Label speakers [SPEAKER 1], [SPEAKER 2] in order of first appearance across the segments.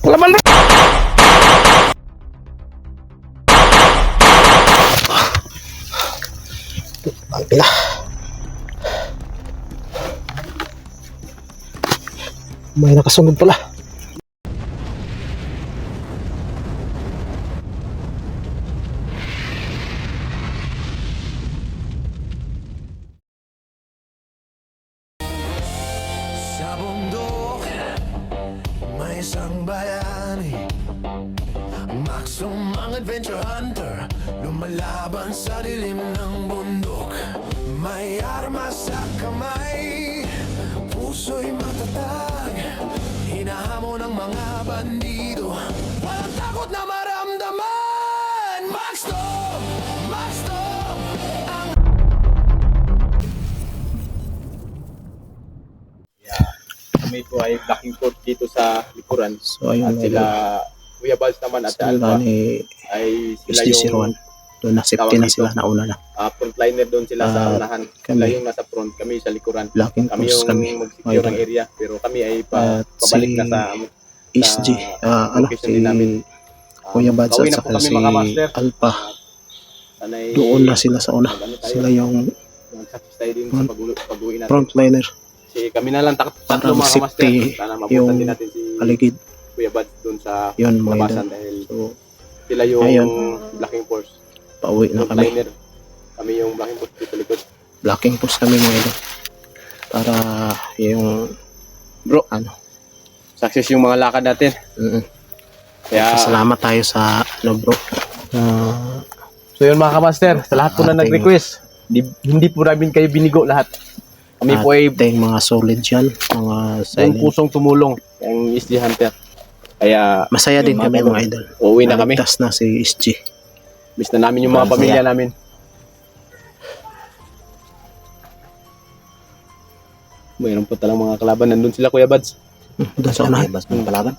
[SPEAKER 1] Laban bro. Ang pila. May nakasunod pala.
[SPEAKER 2] Sa bundok, may isang bayani, Maxum ang adventure hunter, lumalaban sa dilim ng bundok. May armas sa kamay, puso'y matatag, hinahamon ng mga bandido, walang takot na maramdaman. Maxum! Maxum! Ang
[SPEAKER 3] Kami po ay blocking port dito sa likuran.
[SPEAKER 1] So ayun
[SPEAKER 3] At sila Kuya Bals naman at
[SPEAKER 1] sila
[SPEAKER 3] Alpha
[SPEAKER 1] ni
[SPEAKER 3] ay sila
[SPEAKER 1] SD01.
[SPEAKER 3] yung
[SPEAKER 1] Doon na safety na sila, nauna na.
[SPEAKER 3] frontliner doon sila sa unahan. Sila
[SPEAKER 1] kami.
[SPEAKER 3] yung nasa front, kami sa likuran.
[SPEAKER 1] Blocking
[SPEAKER 3] Kami
[SPEAKER 1] post
[SPEAKER 3] yung
[SPEAKER 1] kami.
[SPEAKER 3] mag-secure ng
[SPEAKER 1] Ayun.
[SPEAKER 3] area pero kami ay
[SPEAKER 1] At
[SPEAKER 3] pabalik
[SPEAKER 1] si
[SPEAKER 3] na sa
[SPEAKER 1] SG,
[SPEAKER 3] location din namin.
[SPEAKER 1] Kuya Bads
[SPEAKER 3] Pauwi
[SPEAKER 1] at
[SPEAKER 3] na po
[SPEAKER 1] saka
[SPEAKER 3] kami
[SPEAKER 1] si
[SPEAKER 3] mga master.
[SPEAKER 1] Alpha.
[SPEAKER 3] Sanay,
[SPEAKER 1] Doon na sila sa una. Sila yung
[SPEAKER 3] success tayo din sa pag-uwi natin.
[SPEAKER 1] frontliner
[SPEAKER 3] Kasi kami na lang tatlo
[SPEAKER 1] para
[SPEAKER 3] mga master.
[SPEAKER 1] safety
[SPEAKER 3] Sana
[SPEAKER 1] yung
[SPEAKER 3] mabutan din natin si
[SPEAKER 1] paligid.
[SPEAKER 3] Kuya Bads doon sa
[SPEAKER 1] Yun mga idol.
[SPEAKER 3] labasan dahil
[SPEAKER 1] So
[SPEAKER 3] sila yung
[SPEAKER 1] ayun.
[SPEAKER 3] blocking force.
[SPEAKER 1] pauwi na kami.
[SPEAKER 3] Frontliner. Kami yung blocking force dito likod.
[SPEAKER 1] Blocking post kami mga idol. Para yung
[SPEAKER 3] Bro,
[SPEAKER 1] ano.
[SPEAKER 3] success yung mga lakad natin. Kaya,
[SPEAKER 1] Salamat tayo sa bro.
[SPEAKER 3] so yun mga kamaster, sa lahat po na
[SPEAKER 1] ating-
[SPEAKER 3] nag-request, hindi po namin kayo binigo lahat. Kami po ay
[SPEAKER 1] ating mga solid yan, mga
[SPEAKER 3] buong
[SPEAKER 1] silent.
[SPEAKER 3] pusong tumulong ang SG Hunter. Kaya,
[SPEAKER 1] Masaya din kami mga idol.
[SPEAKER 3] uuwi na kami.
[SPEAKER 1] Naligtas na si SG.
[SPEAKER 3] Miss na namin yung mga pamilya namin. Mayroon po talang mga kalaban. Nandun sila Kuya Bads.
[SPEAKER 1] Doon sa unahan.
[SPEAKER 3] Kalaban?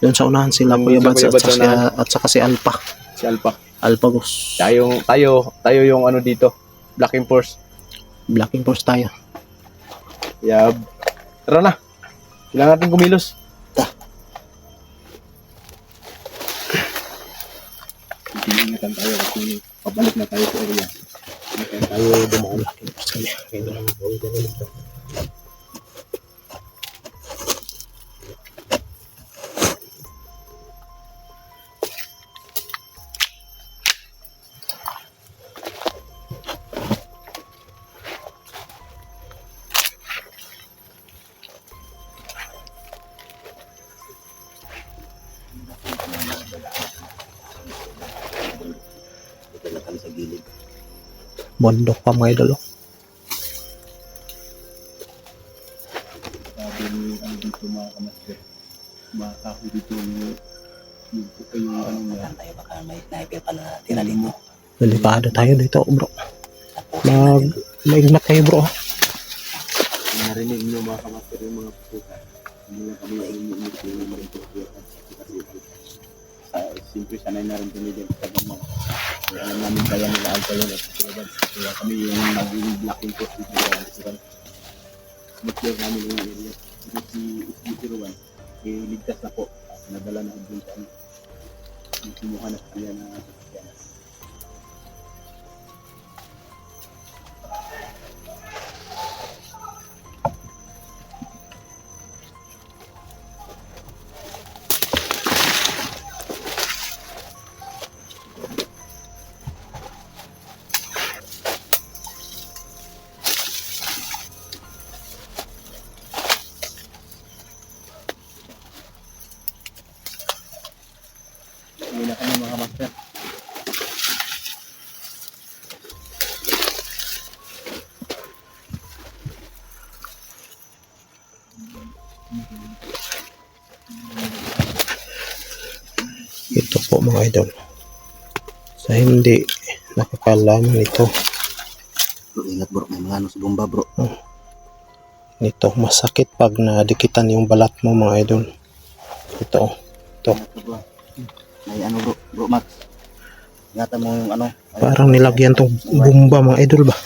[SPEAKER 1] Doon sa unahan sila
[SPEAKER 3] Nandun
[SPEAKER 1] Kuya
[SPEAKER 3] sa
[SPEAKER 1] Bads
[SPEAKER 3] Kuya Bads sa unahan.
[SPEAKER 1] at saka si Alpha.
[SPEAKER 3] Si Alpha.
[SPEAKER 1] Alpha Gus.
[SPEAKER 3] Tayo yung ano dito. Blocking force.
[SPEAKER 1] Blocking force tayo.
[SPEAKER 3] Kaya, tara na. Kailangan natin kumilos. Ingatan tayo kasi pabalik na tayo sa area. Ingatan tayo dumaan.
[SPEAKER 1] Blocking force kami. Kaya doon lang pauwi kami dito. Bondok pa mga idol.
[SPEAKER 3] Sabi ni ano dito mga kamaster. Mga kahoy dito yung ano niya.
[SPEAKER 4] Tayo baka may sniper pala tinalim mo.
[SPEAKER 1] Delikado tayo dito bro. Maigmat kayo bro.
[SPEAKER 3] Narinig niyo mga kamaster yung mga pusuka. Hindi lang kami naiinit yung mga pusuka. Siyempre sanay na rin kami dito sa mga alam namin kaya nila alta yun at kaya kami yung naging blocking force dito sa restaurant. Mag-clear namin yung area. Dito si SB01 ligtas na po. Nadala na dun sa ano. Yung kinuha na kanya na sasakyan. Uwi na kami mga master.
[SPEAKER 1] Ito po mga idol. Sa hindi nakakalaman ito.
[SPEAKER 4] Bro, ingat bro, may mga ano sa bomba bro.
[SPEAKER 1] Nito masakit pag nadikitan yung balat mo mga idol. Ito.
[SPEAKER 4] May ano bro Max. Ingatan mo yung ano.
[SPEAKER 1] Parang nilagyan tong bomba mga idol ba?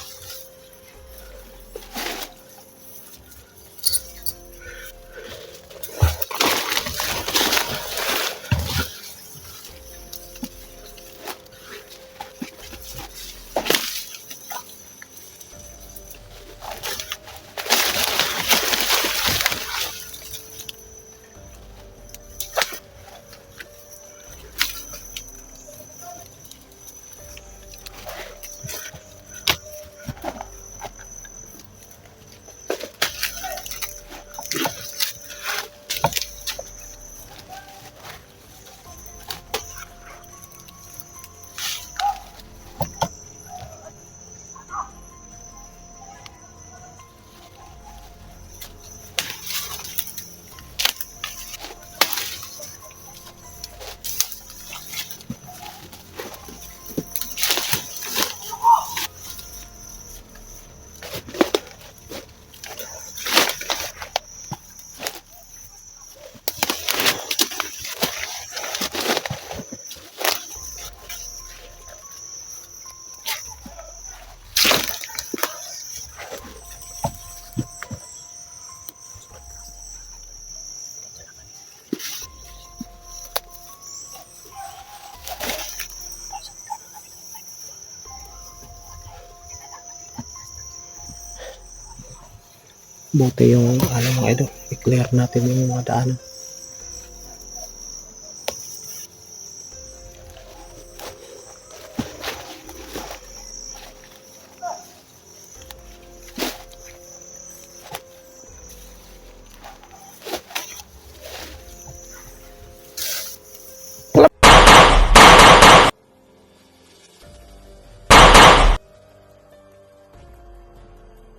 [SPEAKER 1] Buti yung ano mga idol, i-clear natin yung mga daanan.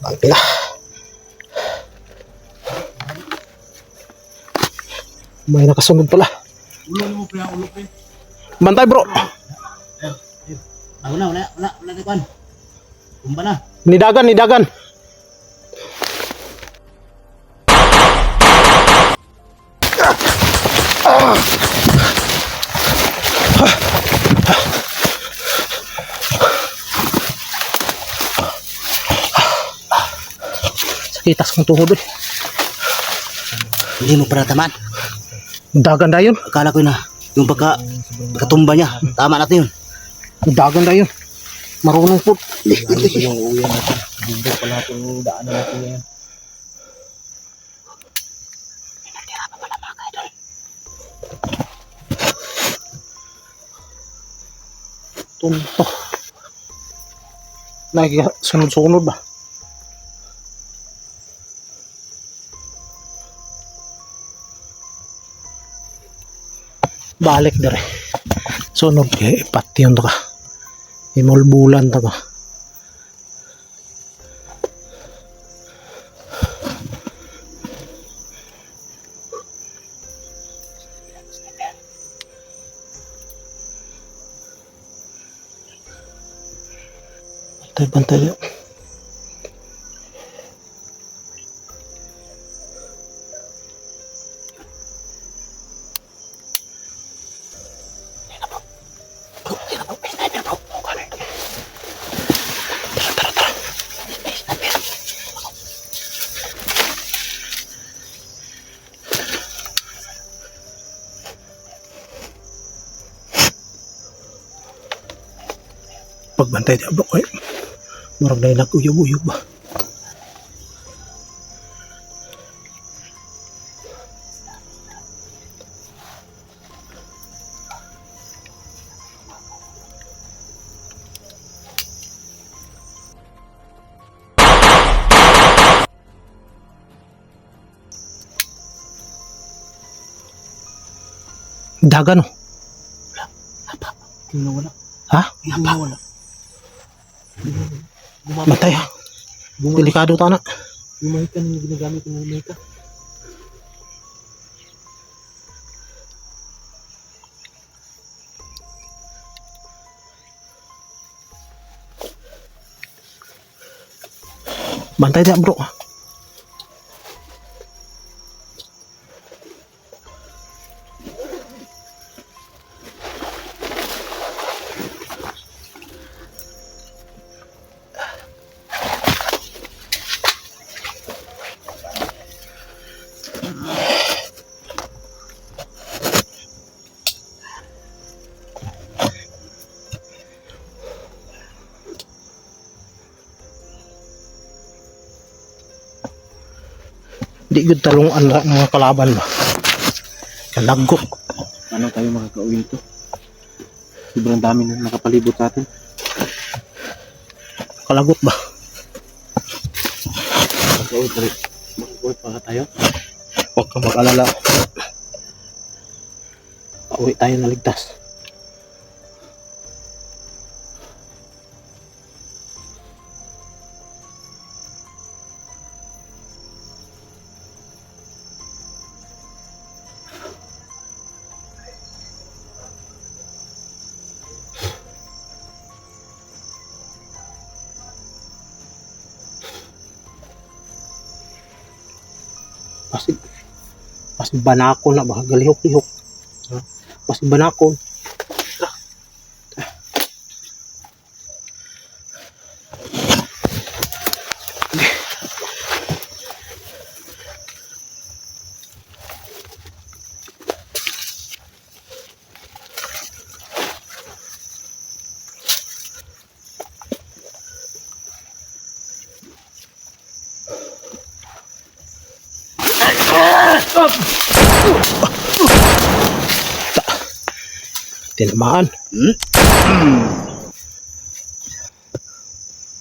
[SPEAKER 1] Ang pila. May nakasunod pala.
[SPEAKER 3] Ulo mo pre, ulo pre.
[SPEAKER 1] Bantay bro.
[SPEAKER 4] Wala di kwan. Tumba na.
[SPEAKER 1] Nidagan. Sakitas kong tuhod eh.
[SPEAKER 4] Hindi mo para tamaan.
[SPEAKER 1] Dagan na yun.
[SPEAKER 4] Akala ko na yung pagkatumba niya. Tama natin yun.
[SPEAKER 1] Dagan na yun. Marunong po.
[SPEAKER 3] Ano pa yung uwi natin? Hindi pala itong daanan natin ngayon.
[SPEAKER 1] Tunto. Sunod-sunod ba? Balik dere. Sunod kay pati yun to ka. Imulbulan to ka. Bantay yun. Pagbantay niya bro, marag na nag-uyog-uyog ba? Dagan oh.
[SPEAKER 3] Wala.
[SPEAKER 1] Ha?
[SPEAKER 3] Wala.
[SPEAKER 1] Bantay ha. Delikado ta na.
[SPEAKER 3] Yung mic yung ginagamit ng mic.
[SPEAKER 1] Bantay niya bro. Di gud talong ang mga kalaban ba. Kalagok.
[SPEAKER 3] Ano tayo makakauwi ito? Sobrang dami na nakapalibot sa atin.
[SPEAKER 1] Kalagot ba?
[SPEAKER 3] Makakauwi pa rin. Makakauwi pa tayo.
[SPEAKER 1] Huwag ka mag-alala. Pauwi tayo na ligtas. Pasig banakon na ba? Galihok-lihok. Pasig banakon. Tinamaan.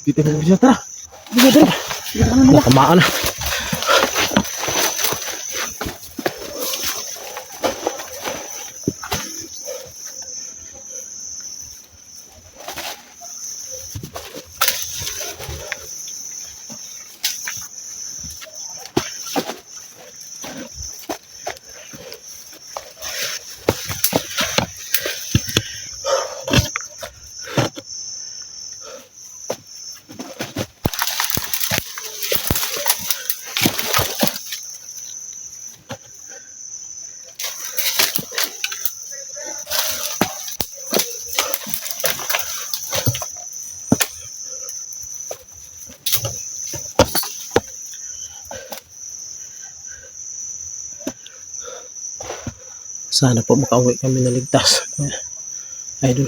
[SPEAKER 3] Kita na bisa tara.
[SPEAKER 1] Natamaan na. Sana po makauwi kami na ligtas. Idol.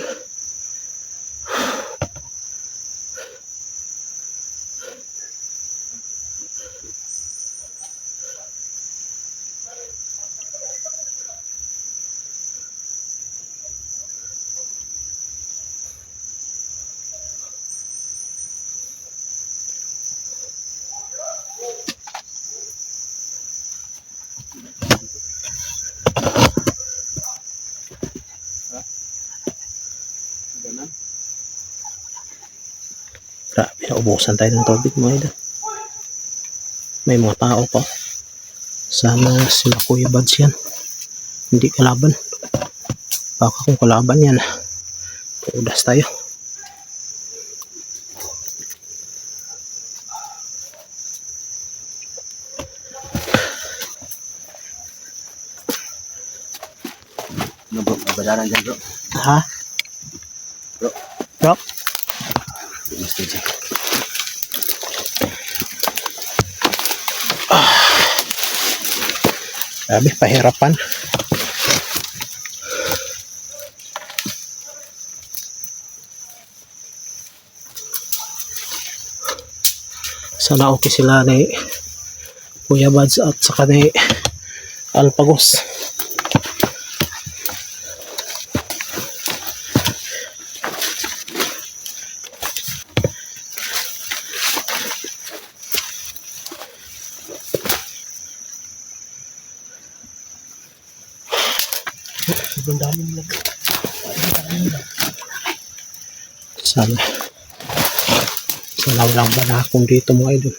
[SPEAKER 1] Grabe, naubusan tayo ng tubig mga idol. May mga tao pa. Sana sila Kuya Buds yan. Hindi kalaban. Baka kung kalaban yan, udas tayo.
[SPEAKER 3] Ano bro, mabadaran dyan bro.
[SPEAKER 1] Ha?
[SPEAKER 3] Bro.
[SPEAKER 1] Bro?
[SPEAKER 3] Gusto dyan.
[SPEAKER 1] Grabe, pahirapan. Sana okay sila ni Kuya Buds at saka ni Alpagos. Sana walang banakong dito mga idol.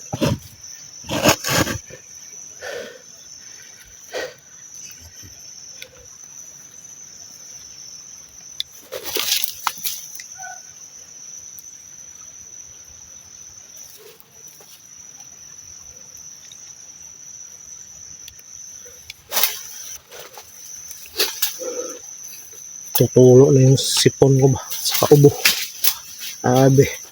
[SPEAKER 1] Tutulo na yung sipon ko ba sa kaubo. Abe.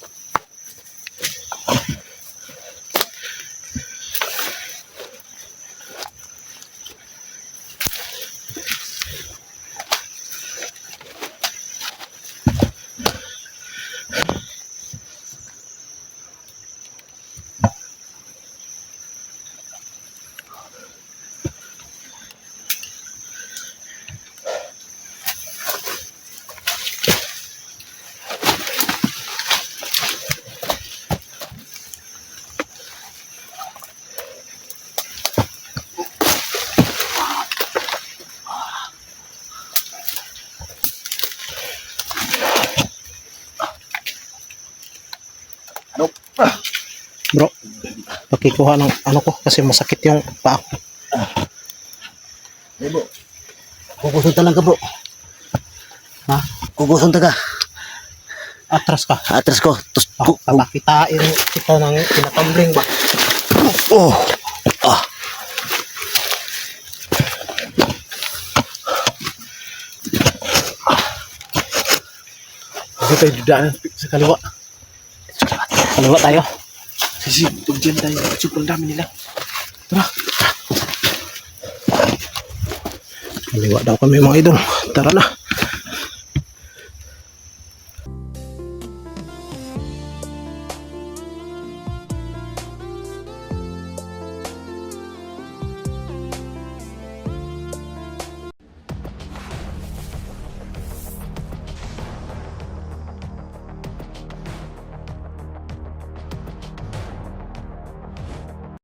[SPEAKER 1] Bro, pakikuha ng ano ko kasi masakit yung paa ko.
[SPEAKER 3] Hey bro.
[SPEAKER 4] Kukusunta lang ka bro.
[SPEAKER 1] Ha?
[SPEAKER 4] Kukusunta ka.
[SPEAKER 1] Atras ka.
[SPEAKER 4] Atras ko. Tus,
[SPEAKER 1] Papakitain ito ng pinatambling ba?
[SPEAKER 4] oh. Ah.
[SPEAKER 1] Dito tayo dudaan sa kaliwa. Kaliwa tayo.
[SPEAKER 3] Sisi, huwag dyan tayo. Sobrang dami nila. Tara.
[SPEAKER 1] Kaliwa daw kami mga idol. Tara na.